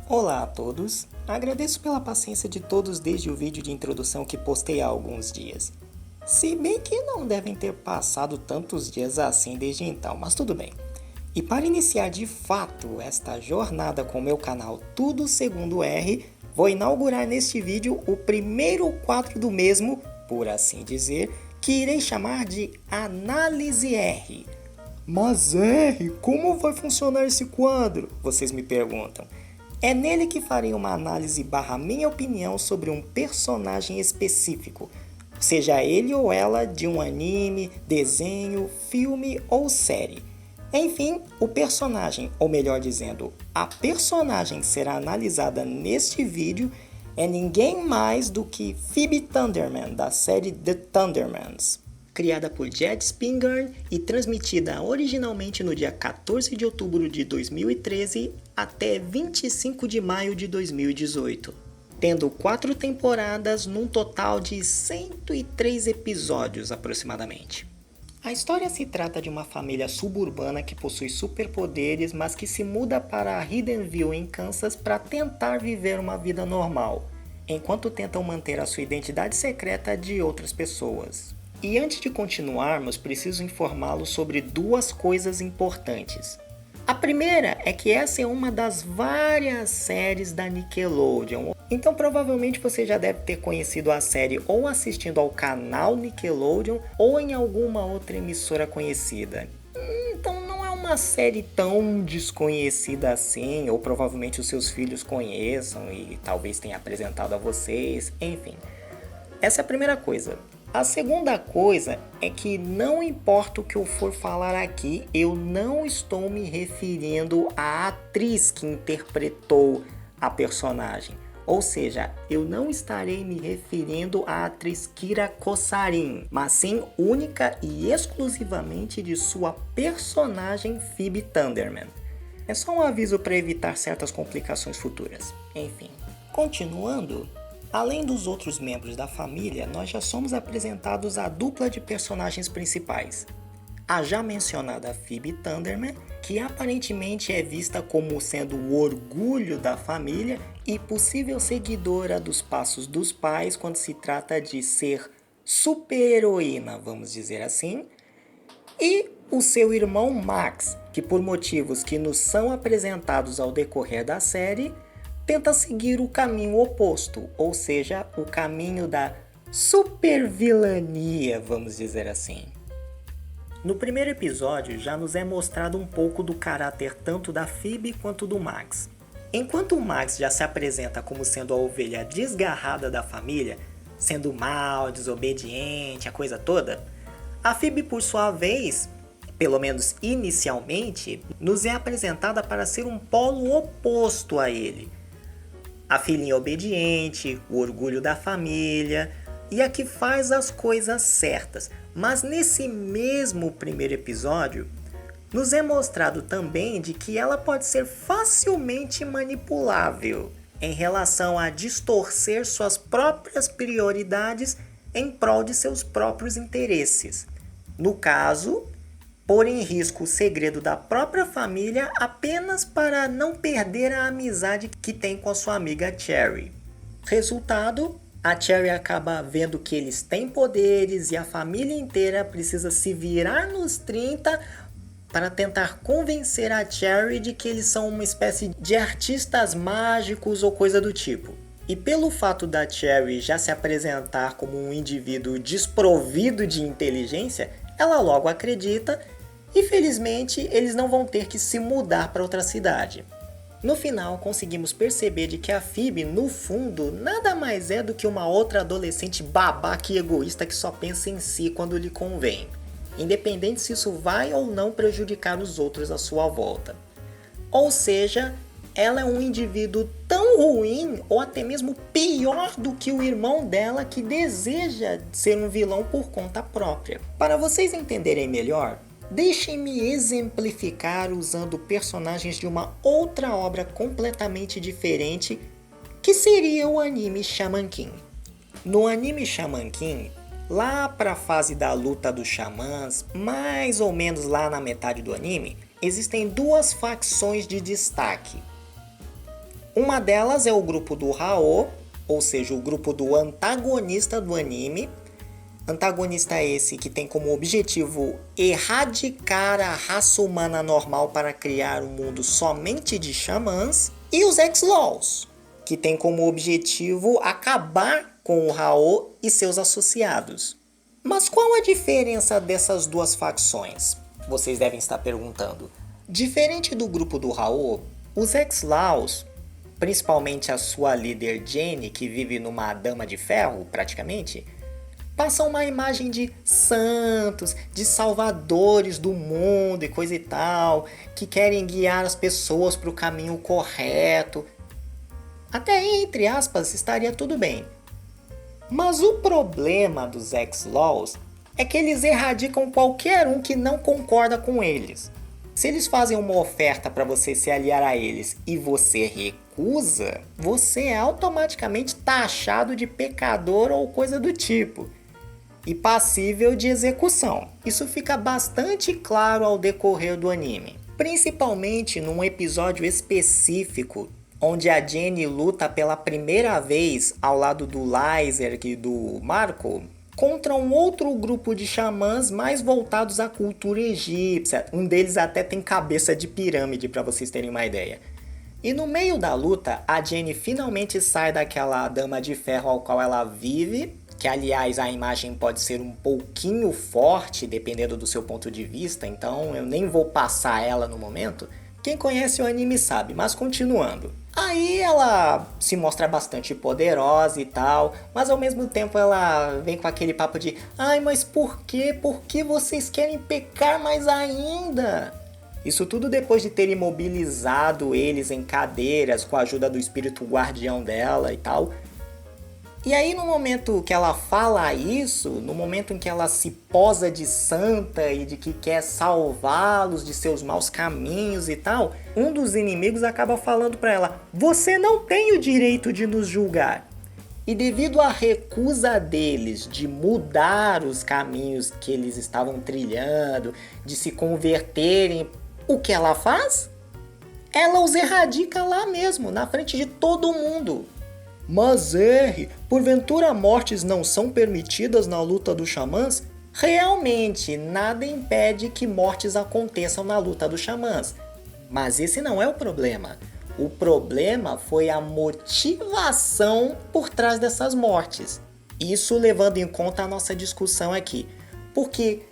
Olá a todos, agradeço pela paciência de todos desde o vídeo de introdução que postei há alguns dias. Se bem que não devem ter passado tantos dias assim desde então, mas tudo bem. E para iniciar de fato esta jornada com o meu canal Tudo Segundo R, vou inaugurar neste vídeo o primeiro quadro do mesmo, por assim dizer, que irei chamar de Análise R. Mas R, como vai funcionar esse quadro? Vocês me perguntam. É nele que farei uma análise barra minha opinião sobre um personagem específico, seja ele ou ela de um anime, desenho, filme ou série. Enfim, o personagem, ou melhor dizendo, a personagem que será analisada neste vídeo é ninguém mais do que Phoebe Thunderman, da série The Thundermans. Criada por Jed Spingarn e transmitida originalmente no dia 14 de outubro de 2013 até 25 de maio de 2018, tendo 4 temporadas num total de 103 episódios aproximadamente. A história se trata de uma família suburbana que possui superpoderes, mas que se muda para Hiddenville, em Kansas, para tentar viver uma vida normal, enquanto tentam manter a sua identidade secreta de outras pessoas. E antes de continuarmos, preciso informá-los sobre duas coisas importantes. A primeira é que essa é uma das várias séries da Nickelodeon, então provavelmente você já deve ter conhecido a série ou assistindo ao canal Nickelodeon ou em alguma outra emissora conhecida. Então não é uma série tão desconhecida assim, ou provavelmente os seus filhos conheçam e talvez tenha apresentado a vocês, enfim. Essa é a primeira coisa. A segunda coisa é que não importa o que eu for falar aqui, eu não estou me referindo à atriz que interpretou a personagem. Ou seja, eu não estarei me referindo à atriz Kira Kosarin, mas sim única e exclusivamente de sua personagem Phoebe Thunderman. É só um aviso para evitar certas complicações futuras. Enfim, continuando. Além dos outros membros da família, nós já somos apresentados à dupla de personagens principais. A já mencionada Phoebe Thunderman, que aparentemente é vista como sendo o orgulho da família e possível seguidora dos passos dos pais quando se trata de ser super-heroína, vamos dizer assim. E o seu irmão Max, que por motivos que nos são apresentados ao decorrer da série, tenta seguir o caminho oposto, ou seja, o caminho da supervilania, vamos dizer assim. No primeiro episódio já nos é mostrado um pouco do caráter tanto da Phoebe quanto do Max. Enquanto o Max já se apresenta como sendo a ovelha desgarrada da família, sendo mal, desobediente, a coisa toda, a Phoebe por sua vez, pelo menos inicialmente, nos é apresentada para ser um polo oposto a ele. A filhinha obediente, o orgulho da família e a que faz as coisas certas. Mas nesse mesmo primeiro episódio, nos é mostrado também de que ela pode ser facilmente manipulável em relação a distorcer suas próprias prioridades em prol de seus próprios interesses. No caso, pôr em risco o segredo da própria família apenas para não perder a amizade que tem com a sua amiga Cherry. Resultado, a Cherry acaba vendo que eles têm poderes e a família inteira precisa se virar nos 30 para tentar convencer a Cherry de que eles são uma espécie de artistas mágicos ou coisa do tipo. E pelo fato da Cherry já se apresentar como um indivíduo desprovido de inteligência, ela logo acredita. E felizmente eles não vão ter que se mudar para outra cidade. No final conseguimos perceber de que a Phoebe, no fundo, nada mais é do que uma outra adolescente babaca e egoísta que só pensa em si quando lhe convém, independente se isso vai ou não prejudicar os outros à sua volta. Ou seja, ela é um indivíduo tão ruim ou até mesmo pior do que o irmão dela que deseja ser um vilão por conta própria. Para vocês entenderem melhor, deixem-me exemplificar usando personagens de uma outra obra completamente diferente, que seria o anime Shaman King. No anime Shaman King, lá para a fase da luta dos xamãs, mais ou menos lá na metade do anime, existem duas facções de destaque. Uma delas é o grupo do Hao, ou seja, o grupo do antagonista do anime. Antagonista esse que tem como objetivo erradicar a raça humana normal para criar um mundo somente de xamãs. E os X-Laws, que tem como objetivo acabar com o Hao e seus associados. Mas qual a diferença dessas duas facções? Vocês devem estar perguntando. Diferente do grupo do Hao, os X-Laws, principalmente a sua líder Jenny, que vive numa dama de ferro praticamente, passam uma imagem de santos, de salvadores do mundo e coisa e tal, que querem guiar as pessoas para o caminho correto. Até aí, entre aspas, estaria tudo bem. Mas o problema dos X-Laws é que eles erradicam qualquer um que não concorda com eles. Se eles fazem uma oferta para você se aliar a eles e você recusa, você é automaticamente taxado de pecador ou coisa do tipo. E passível de execução. Isso fica bastante claro ao decorrer do anime. Principalmente num episódio específico, onde a Jenny luta pela primeira vez ao lado do Lyser e do Marco, contra um outro grupo de xamãs mais voltados à cultura egípcia. Um deles até tem cabeça de pirâmide, para vocês terem uma ideia. E no meio da luta, a Jenny finalmente sai daquela dama de ferro ao qual ela vive, que aliás a imagem pode ser um pouquinho forte, dependendo do seu ponto de vista, então eu nem vou passar ela no momento. Quem conhece o anime sabe, mas continuando. Aí ela se mostra bastante poderosa e tal, mas ao mesmo tempo ela vem com aquele papo de ai, mas por quê? Por que vocês querem pecar mais ainda? Isso tudo depois de ter imobilizado eles em cadeiras com a ajuda do espírito guardião dela e tal. E aí no momento que ela fala isso, no momento em que ela se posa de santa e de que quer salvá-los de seus maus caminhos e tal, um dos inimigos acaba falando para ela: você não tem o direito de nos julgar. E devido à recusa deles de mudar os caminhos que eles estavam trilhando, de se converterem, o que ela faz? Ela os erradica lá mesmo, na frente de todo mundo. Mas R, porventura mortes não são permitidas na luta dos xamãs? Realmente, nada impede que mortes aconteçam na luta dos xamãs. Mas esse não é o problema. O problema foi a motivação por trás dessas mortes. Isso levando em conta a nossa discussão aqui. Porque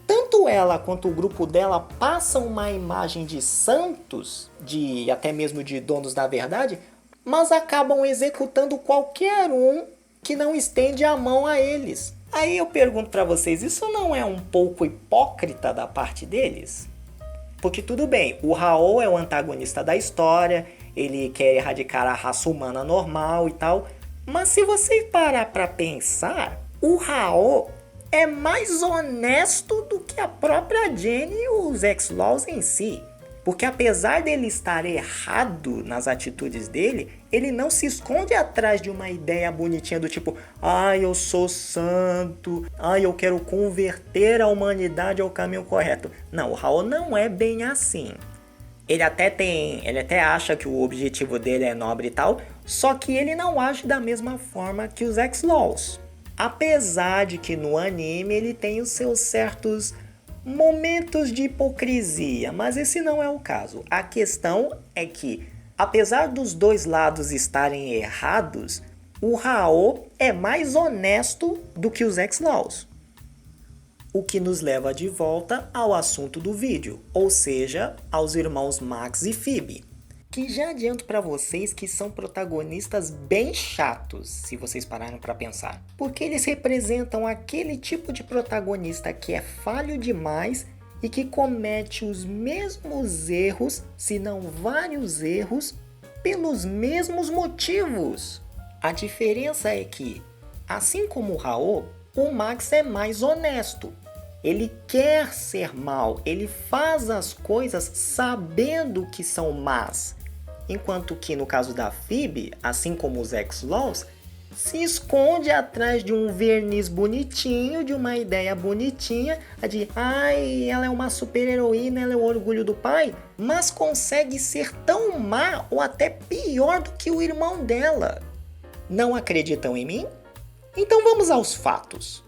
tanto ela quanto o grupo dela passam uma imagem de santos, de até mesmo de donos da verdade, mas acabam executando qualquer um que não estende a mão a eles. Aí eu pergunto para vocês, isso não é um pouco hipócrita da parte deles? Porque tudo bem, o Hao é o antagonista da história, ele quer erradicar a raça humana normal e tal, mas se você parar para pensar, o Hao é mais honesto do que a própria Jenny e os X-Laws em si. Porque apesar dele estar errado nas atitudes dele, ele não se esconde atrás de uma ideia bonitinha do tipo ai, eu sou santo, ai, eu quero converter a humanidade ao caminho correto. Não, o Hao não é bem assim. Ele até acha que o objetivo dele é nobre e tal, só que ele não age da mesma forma que os X-Laws. Apesar de que no anime ele tem os seus certos momentos de hipocrisia, mas esse não é o caso. A questão é que, apesar dos dois lados estarem errados, o Hao é mais honesto do que os X-Laws. O que nos leva de volta ao assunto do vídeo, ou seja, aos irmãos Max e Phoebe, que já adianto para vocês que são protagonistas bem chatos, se vocês pararem para pensar, porque eles representam aquele tipo de protagonista que é falho demais e que comete os mesmos erros, se não vários erros, pelos mesmos motivos. A diferença é que, assim como o Hao, o Max é mais honesto. Ele quer ser mal, ele faz as coisas sabendo que são más. Enquanto que no caso da Phoebe, assim como os X-Laws, se esconde atrás de um verniz bonitinho, de uma ideia bonitinha, de ai, ela é uma super heroína, ela é o orgulho do pai, mas consegue ser tão má ou até pior do que o irmão dela. Não acreditam em mim? Então vamos aos fatos.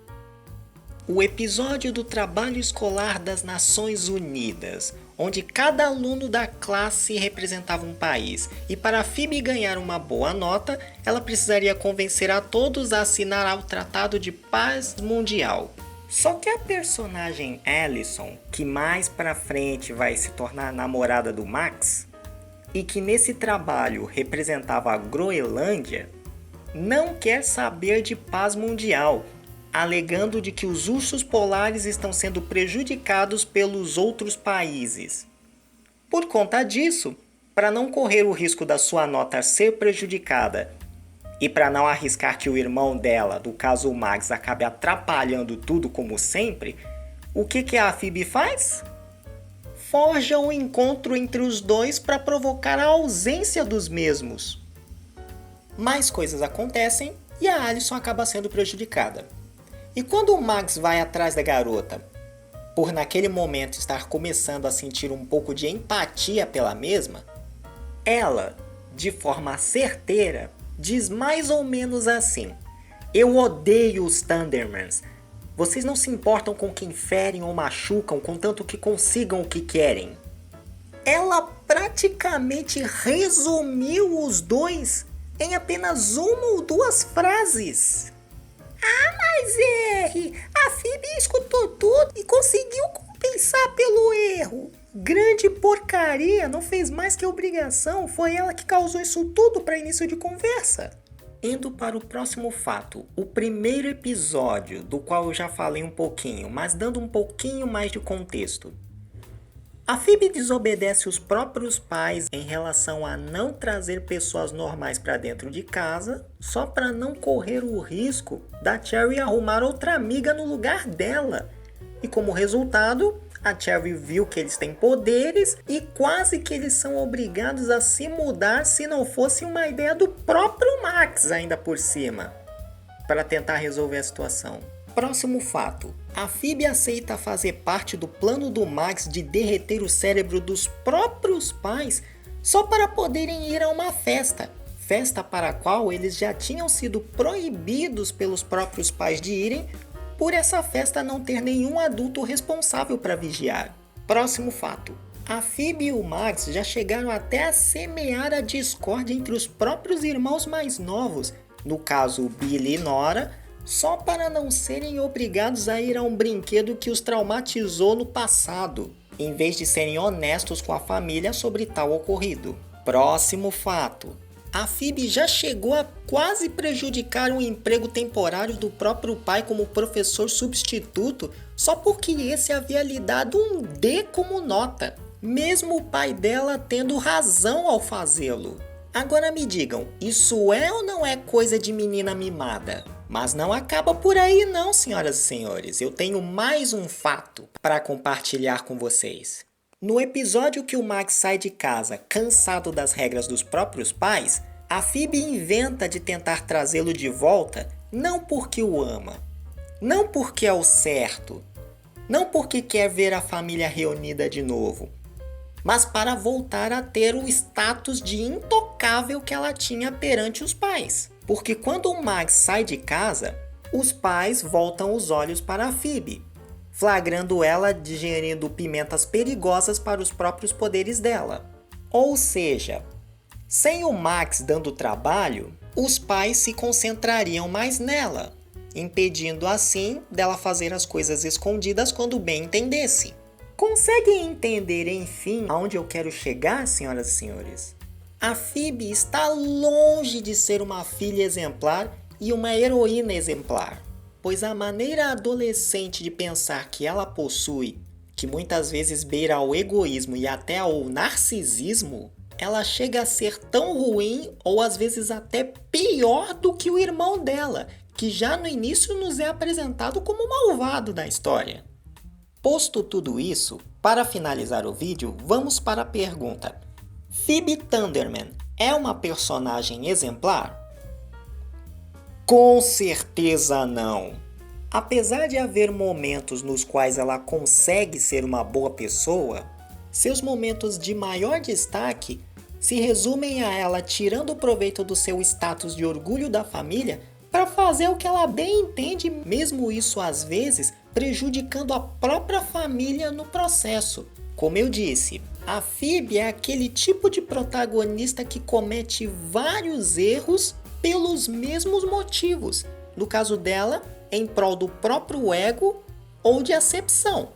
O episódio do trabalho escolar das Nações Unidas, onde cada aluno da classe representava um país, e para Phoebe ganhar uma boa nota, ela precisaria convencer a todos a assinar o Tratado de Paz Mundial. Só que a personagem Allison, que mais pra frente vai se tornar namorada do Max, e que nesse trabalho representava a Groenlândia, não quer saber de paz mundial, alegando de que os ursos polares estão sendo prejudicados pelos outros países. Por conta disso, para não correr o risco da sua nota ser prejudicada e para não arriscar que o irmão dela, do caso o Max, acabe atrapalhando tudo como sempre, o que a Phoebe faz? Forja um encontro entre os dois para provocar a ausência dos mesmos. Mais coisas acontecem e a Allison acaba sendo prejudicada. E quando o Max vai atrás da garota, por naquele momento estar começando a sentir um pouco de empatia pela mesma, ela, de forma certeira, diz mais ou menos assim: eu odeio os Thundermans. Vocês não se importam com quem ferem ou machucam, contanto que consigam o que querem. Ela praticamente resumiu os dois em apenas uma ou duas frases. Ah, mas a Phoebe escutou tudo e conseguiu compensar pelo erro. Grande porcaria, não fez mais que obrigação, foi ela que causou isso tudo para início de conversa. Indo para o próximo fato, o primeiro episódio, do qual eu já falei um pouquinho, mas dando um pouquinho mais de contexto. A Phoebe desobedece os próprios pais em relação a não trazer pessoas normais para dentro de casa, só para não correr o risco da Cherry arrumar outra amiga no lugar dela. E como resultado, a Cherry viu que eles têm poderes e quase que eles são obrigados a se mudar se não fosse uma ideia do próprio Max ainda por cima, para tentar resolver a situação. Próximo fato. A Phoebe aceita fazer parte do plano do Max de derreter o cérebro dos próprios pais só para poderem ir a uma festa. Festa para a qual eles já tinham sido proibidos pelos próprios pais de irem, por essa festa não ter nenhum adulto responsável para vigiar. Próximo fato. A Phoebe e o Max já chegaram até a semear a discórdia entre os próprios irmãos mais novos, no caso Billy e Nora, só para não serem obrigados a ir a um brinquedo que os traumatizou no passado, em vez de serem honestos com a família sobre tal ocorrido. Próximo fato. A Phoebe já chegou a quase prejudicar um emprego temporário do próprio pai como professor substituto, só porque esse havia lhe dado um D como nota, mesmo o pai dela tendo razão ao fazê-lo. Agora me digam, isso é ou não é coisa de menina mimada? Mas não acaba por aí não, senhoras e senhores. Eu tenho mais um fato para compartilhar com vocês. No episódio que o Max sai de casa cansado das regras dos próprios pais, a Phoebe inventa de tentar trazê-lo de volta não porque o ama, não porque é o certo, não porque quer ver a família reunida de novo, mas para voltar a ter o status de intocável que ela tinha perante os pais. Porque quando o Max sai de casa, os pais voltam os olhos para a Phoebe, flagrando ela digerindo pimentas perigosas para os próprios poderes dela. Ou seja, sem o Max dando trabalho, os pais se concentrariam mais nela, impedindo assim dela fazer as coisas escondidas quando bem entendesse. Conseguem entender, enfim, aonde eu quero chegar, senhoras e senhores? A Phoebe está longe de ser uma filha exemplar e uma heroína exemplar, pois a maneira adolescente de pensar que ela possui, que muitas vezes beira ao egoísmo e até ao narcisismo, ela chega a ser tão ruim ou às vezes até pior do que o irmão dela, que já no início nos é apresentado como malvado da história. Posto tudo isso, para finalizar o vídeo, vamos para a pergunta: Phoebe Thunderman é uma personagem exemplar? Com certeza não. Apesar de haver momentos nos quais ela consegue ser uma boa pessoa, seus momentos de maior destaque se resumem a ela tirando proveito do seu status de orgulho da família para fazer o que ela bem entende, mesmo isso às vezes prejudicando a própria família no processo. Como eu disse, a Phoebe é aquele tipo de protagonista que comete vários erros pelos mesmos motivos. No caso dela, em prol do próprio ego ou de acepção,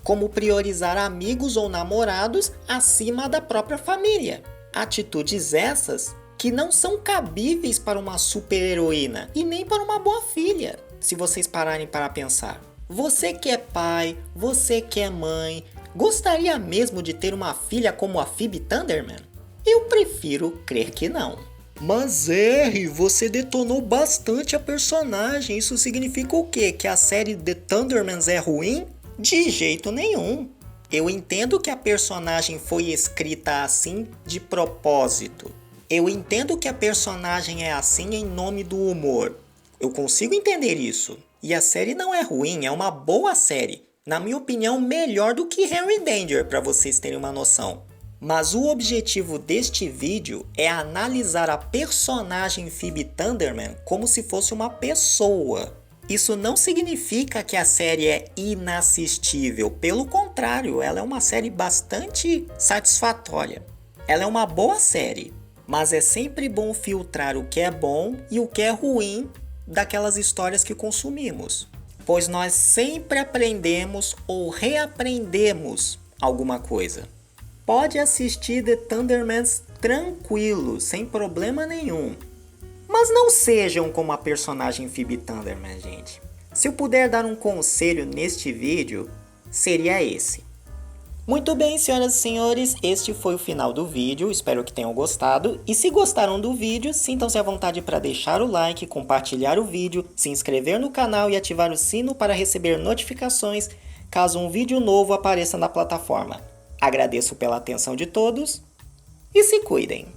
como priorizar amigos ou namorados acima da própria família. Atitudes essas que não são cabíveis para uma super-heroína e nem para uma boa filha, se vocês pararem para pensar. Você que é pai, você que é mãe, gostaria mesmo de ter uma filha como a Phoebe Thunderman? Eu prefiro crer que não. Mas R, você detonou bastante a personagem. Isso significa o quê? Que a série The Thundermans é ruim? De jeito nenhum. Eu entendo que a personagem foi escrita assim de propósito. Eu entendo que a personagem é assim em nome do humor. Eu consigo entender isso. E a série não é ruim, é uma boa série. Na minha opinião, melhor do que Henry Danger, para vocês terem uma noção. Mas o objetivo deste vídeo é analisar a personagem Phoebe Thunderman como se fosse uma pessoa. Isso não significa que a série é inassistível, pelo contrário, ela é uma série bastante satisfatória. Ela é uma boa série, mas é sempre bom filtrar o que é bom e o que é ruim daquelas histórias que consumimos, pois nós sempre aprendemos ou reaprendemos alguma coisa. Pode assistir The Thundermans tranquilo, sem problema nenhum. Mas não sejam como a personagem Phoebe Thunderman, gente. Se eu puder dar um conselho neste vídeo, seria esse. Muito bem, senhoras e senhores, este foi o final do vídeo, espero que tenham gostado. E se gostaram do vídeo, sintam-se à vontade para deixar o like, compartilhar o vídeo, se inscrever no canal e ativar o sino para receber notificações caso um vídeo novo apareça na plataforma. Agradeço pela atenção de todos e se cuidem!